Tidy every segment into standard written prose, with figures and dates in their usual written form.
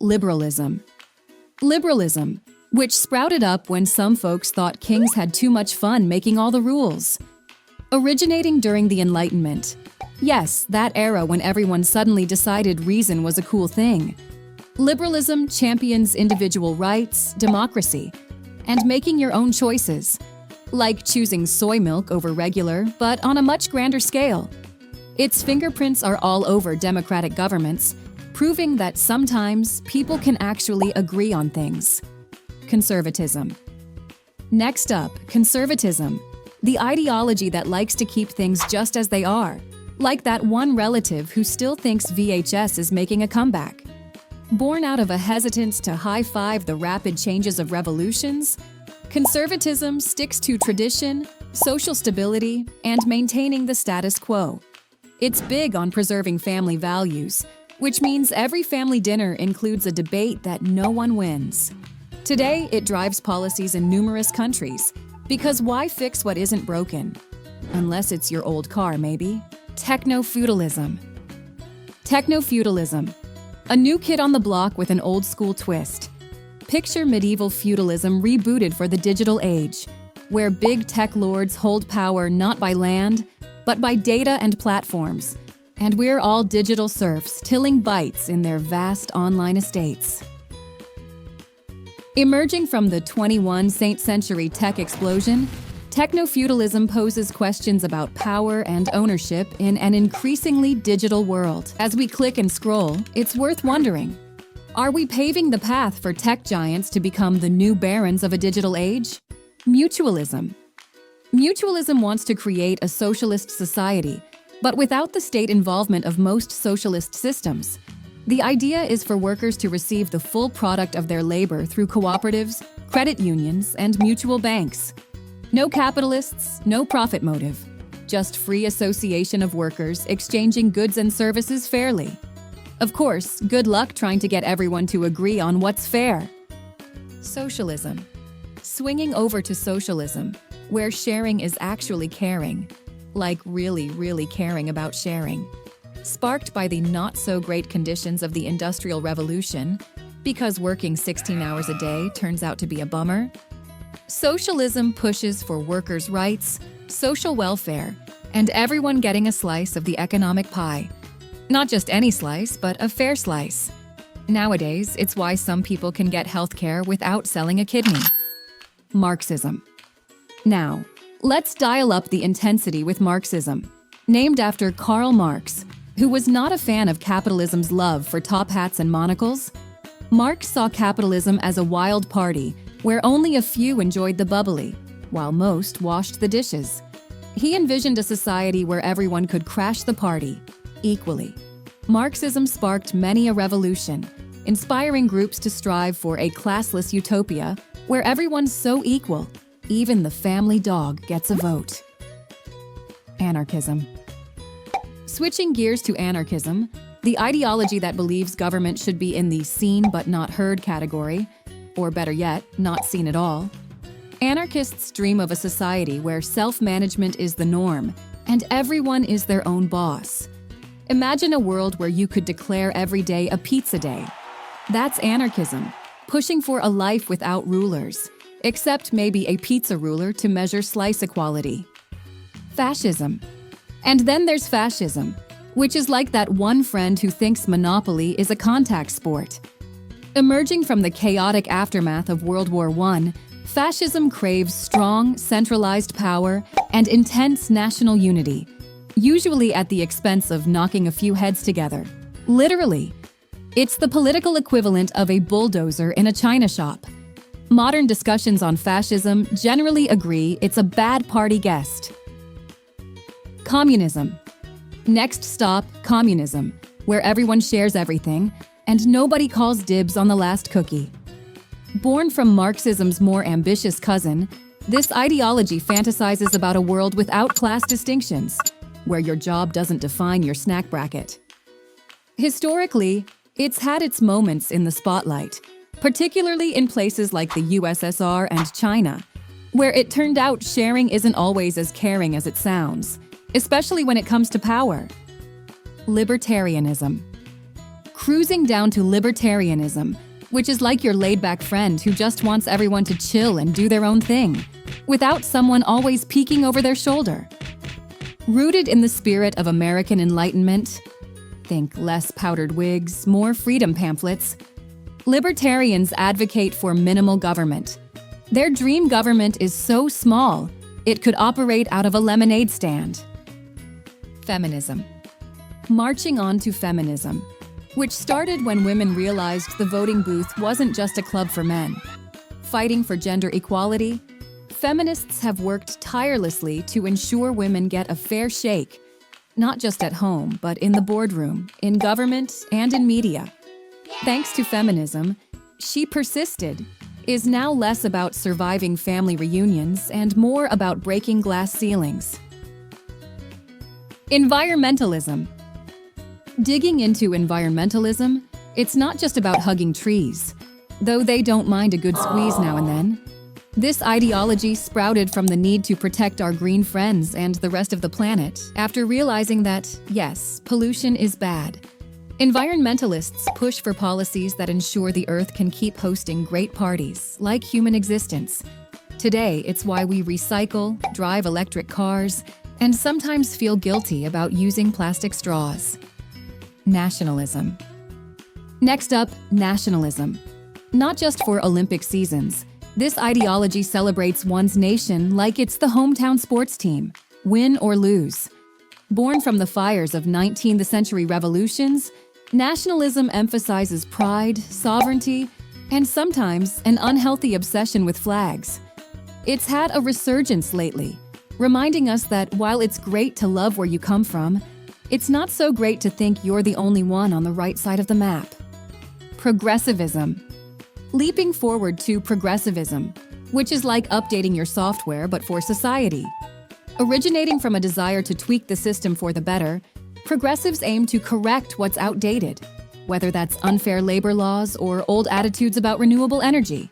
Liberalism. Liberalism, which sprouted up when some folks thought kings had too much fun making all the rules. Originating during the Enlightenment. Yes, that era when everyone suddenly decided reason was a cool thing. Liberalism champions individual rights, democracy, and making your own choices, like choosing soy milk over regular, but on a much grander scale. Its fingerprints are all over democratic governments, proving that sometimes people can actually agree on things. Conservatism. Next up, conservatism, the ideology that likes to keep things just as they are, like that one relative who still thinks VHS is making a comeback. Born out of a hesitance to high-five the rapid changes of revolutions, conservatism sticks to tradition, social stability, and maintaining the status quo. It's big on preserving family values, which means every family dinner includes a debate that no one wins. Today, it drives policies in numerous countries, because why fix what isn't broken? Unless it's your old car, maybe. Techno-feudalism. Techno-feudalism. A new kid on the block with an old-school twist. Picture medieval feudalism rebooted for the digital age, where big tech lords hold power not by land, but by data and platforms. And we're all digital serfs tilling bytes in their vast online estates. Emerging from the 21st century tech explosion, techno-feudalism poses questions about power and ownership in an increasingly digital world. As we click and scroll, it's worth wondering, are we paving the path for tech giants to become the new barons of a digital age? Mutualism. Mutualism wants to create a socialist society, but without the state involvement of most socialist systems. The idea is for workers to receive the full product of their labor through cooperatives, credit unions, and mutual banks. No capitalists, no profit motive. Just free association of workers exchanging goods and services fairly. Of course, good luck trying to get everyone to agree on what's fair. Socialism. Swinging over to socialism, where sharing is actually caring. Like really, really caring about sharing. Sparked by the not-so-great conditions of the Industrial Revolution, because working 16 hours a day turns out to be a bummer, socialism pushes for workers' rights, social welfare, and everyone getting a slice of the economic pie. Not just any slice, but a fair slice. Nowadays, it's why some people can get healthcare without selling a kidney. Marxism. Now, let's dial up the intensity with Marxism, named after Karl Marx, who was not a fan of capitalism's love for top hats and monocles. Marx saw capitalism as a wild party where only a few enjoyed the bubbly, while most washed the dishes. He envisioned a society where everyone could crash the party, equally. Marxism sparked many a revolution, inspiring groups to strive for a classless utopia where everyone's so equal, even the family dog gets a vote. Anarchism. Switching gears to anarchism, the ideology that believes government should be in the seen but not heard category, or better yet, not seen at all. Anarchists dream of a society where self-management is the norm, and everyone is their own boss. Imagine a world where you could declare every day a pizza day. That's anarchism, pushing for a life without rulers, except maybe a pizza ruler to measure slice equality. Fascism. And then there's fascism, which is like that one friend who thinks Monopoly is a contact sport. Emerging from the chaotic aftermath of World War I, fascism craves strong, centralized power and intense national unity, usually at the expense of knocking a few heads together. Literally. It's the political equivalent of a bulldozer in a china shop. Modern discussions on fascism generally agree it's a bad party guest. Communism. Next stop, communism, where everyone shares everything and nobody calls dibs on the last cookie. Born from Marxism's more ambitious cousin, this ideology fantasizes about a world without class distinctions, where your job doesn't define your snack bracket. Historically, it's had its moments in the spotlight, particularly in places like the USSR and China, where it turned out sharing isn't always as caring as it sounds, especially when it comes to power. Libertarianism. cruising down to libertarianism, which is like your laid-back friend who just wants everyone to chill and do their own thing, without someone always peeking over their shoulder. Rooted in the spirit of American Enlightenment, think less powdered wigs, more freedom pamphlets, libertarians advocate for minimal government. Their dream government is so small, it could operate out of a lemonade stand. Feminism. Marching on to feminism, which started when women realized the voting booth wasn't just a club for men. Fighting for gender equality, feminists have worked tirelessly to ensure women get a fair shake, not just at home, but in the boardroom, in government, and in media. Thanks to feminism, She Persisted is now less about surviving family reunions and more about breaking glass ceilings. Environmentalism. Digging into environmentalism, it's not just about hugging trees, though they don't mind a good squeeze now and then. This ideology sprouted from the need to protect our green friends and the rest of the planet after realizing that, yes, pollution is bad. Environmentalists push for policies that ensure the Earth can keep hosting great parties, like human existence. Today, it's why we recycle, drive electric cars, and sometimes feel guilty about using plastic straws. Nationalism. Next up, nationalism. Not just for Olympic seasons, this ideology celebrates one's nation like it's the hometown sports team, win or lose. Born from the fires of 19th century revolutions, nationalism emphasizes pride, sovereignty, and sometimes an unhealthy obsession with flags. It's had a resurgence lately, reminding us that while it's great to love where you come from, it's not so great to think you're the only one on the right side of the map. Progressivism. Leaping forward to progressivism, which is like updating your software but for society. Originating from a desire to tweak the system for the better, progressives aim to correct what's outdated, whether that's unfair labor laws or old attitudes about renewable energy.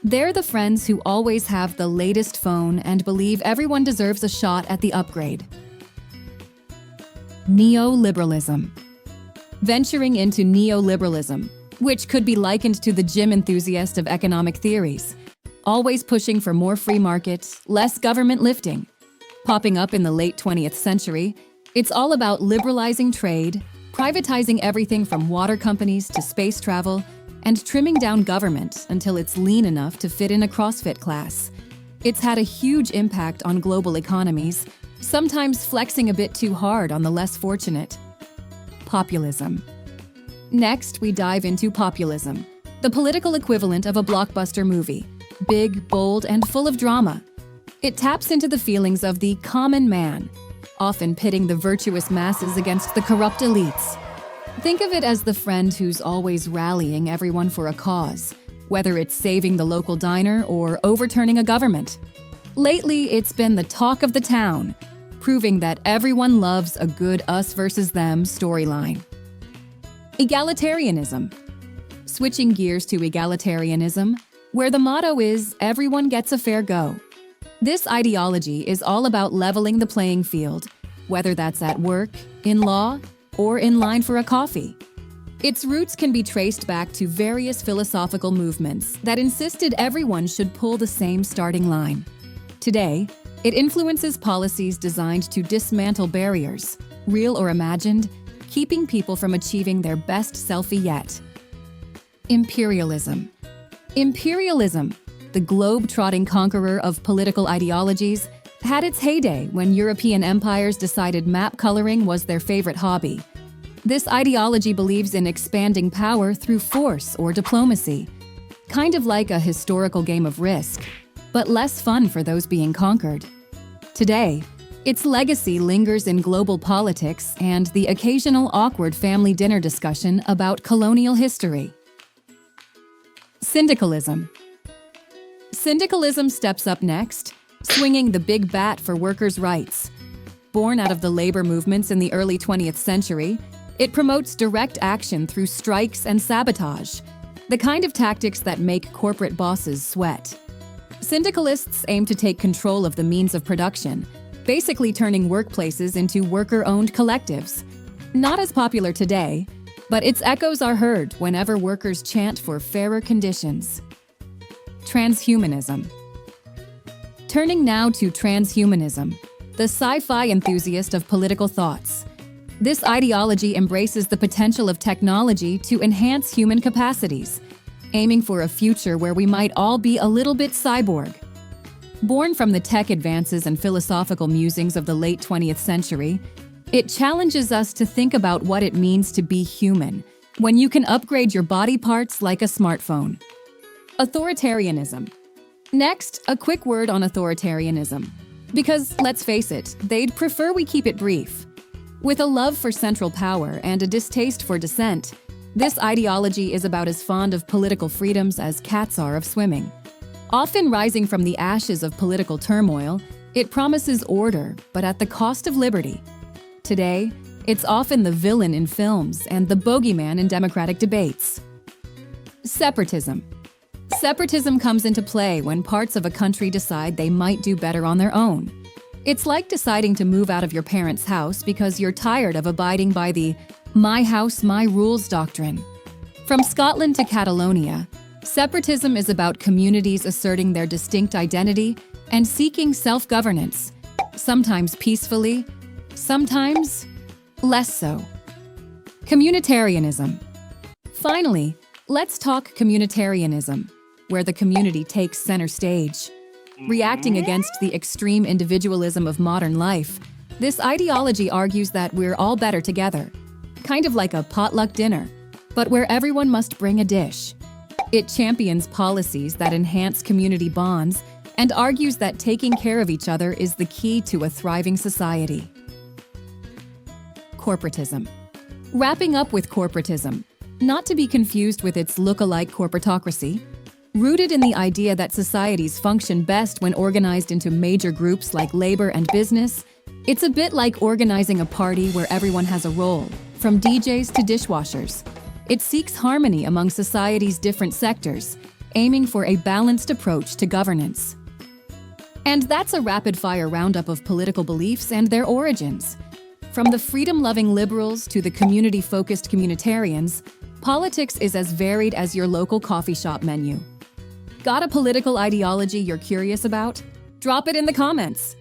They're the friends who always have the latest phone and believe everyone deserves a shot at the upgrade. Neoliberalism. Venturing into neoliberalism, which could be likened to the gym enthusiast of economic theories, always pushing for more free market, less government lifting. Popping up in the late 20th century, it's all about liberalizing trade, privatizing everything from water companies to space travel, and trimming down government until it's lean enough to fit in a CrossFit class. It's had a huge impact on global economies, sometimes flexing a bit too hard on the less fortunate. Populism. Next, we dive into populism, the political equivalent of a blockbuster movie, big, bold, and full of drama. It taps into the feelings of the common man, often pitting the virtuous masses against the corrupt elites. Think of it as the friend who's always rallying everyone for a cause, whether it's saving the local diner or overturning a government. Lately, it's been the talk of the town, proving that everyone loves a good us versus them storyline. Egalitarianism. Switching gears to egalitarianism, where the motto is everyone gets a fair go. This ideology is all about leveling the playing field, whether that's at work, in law, or in line for a coffee. Its roots can be traced back to various philosophical movements that insisted everyone should pull the same starting line. Today, it influences policies designed to dismantle barriers, real or imagined, keeping people from achieving their best selfie yet. Imperialism. Imperialism, the globe-trotting conqueror of political ideologies, had its heyday when European empires decided map coloring was their favorite hobby. This ideology believes in expanding power through force or diplomacy, kind of like a historical game of Risk, but less fun for those being conquered. Today, its legacy lingers in global politics and the occasional awkward family dinner discussion about colonial history. Syndicalism. Syndicalism steps up next, swinging the big bat for workers' rights. Born out of the labor movements in the early 20th century, it promotes direct action through strikes and sabotage, the kind of tactics that make corporate bosses sweat. Syndicalists aim to take control of the means of production, basically turning workplaces into worker-owned collectives. Not as popular today, but its echoes are heard whenever workers chant for fairer conditions. Transhumanism. Turning now to transhumanism, the sci-fi enthusiast of political thoughts. This ideology embraces the potential of technology to enhance human capacities, aiming for a future where we might all be a little bit cyborg. Born from the tech advances and philosophical musings of the late 20th century, it challenges us to think about what it means to be human when you can upgrade your body parts like a smartphone. Authoritarianism. Next, a quick word on authoritarianism. Because, let's face it, they'd prefer we keep it brief. With a love for central power and a distaste for dissent, this ideology is about as fond of political freedoms as cats are of swimming. Often rising from the ashes of political turmoil, it promises order, but at the cost of liberty. Today, it's often the villain in films and the bogeyman in democratic debates. Separatism. Separatism comes into play when parts of a country decide they might do better on their own. It's like deciding to move out of your parents' house because you're tired of abiding by the "my house, my rules" doctrine. From Scotland to Catalonia, separatism is about communities asserting their distinct identity and seeking self-governance, sometimes peacefully, sometimes less so. Communitarianism. Finally, let's talk communitarianism, where the community takes center stage. Reacting against the extreme individualism of modern life, this ideology argues that we're all better together, kind of like a potluck dinner, but where everyone must bring a dish. It champions policies that enhance community bonds and argues that taking care of each other is the key to a thriving society. Corporatism. Wrapping up with corporatism, not to be confused with its look-alike corporatocracy. Rooted in the idea that societies function best when organized into major groups like labor and business, it's a bit like organizing a party where everyone has a role, from DJs to dishwashers. It seeks harmony among society's different sectors, aiming for a balanced approach to governance. And that's a rapid-fire roundup of political beliefs and their origins. From the freedom-loving liberals to the community-focused communitarians, politics is as varied as your local coffee shop menu. Got a political ideology you're curious about? Drop it in the comments.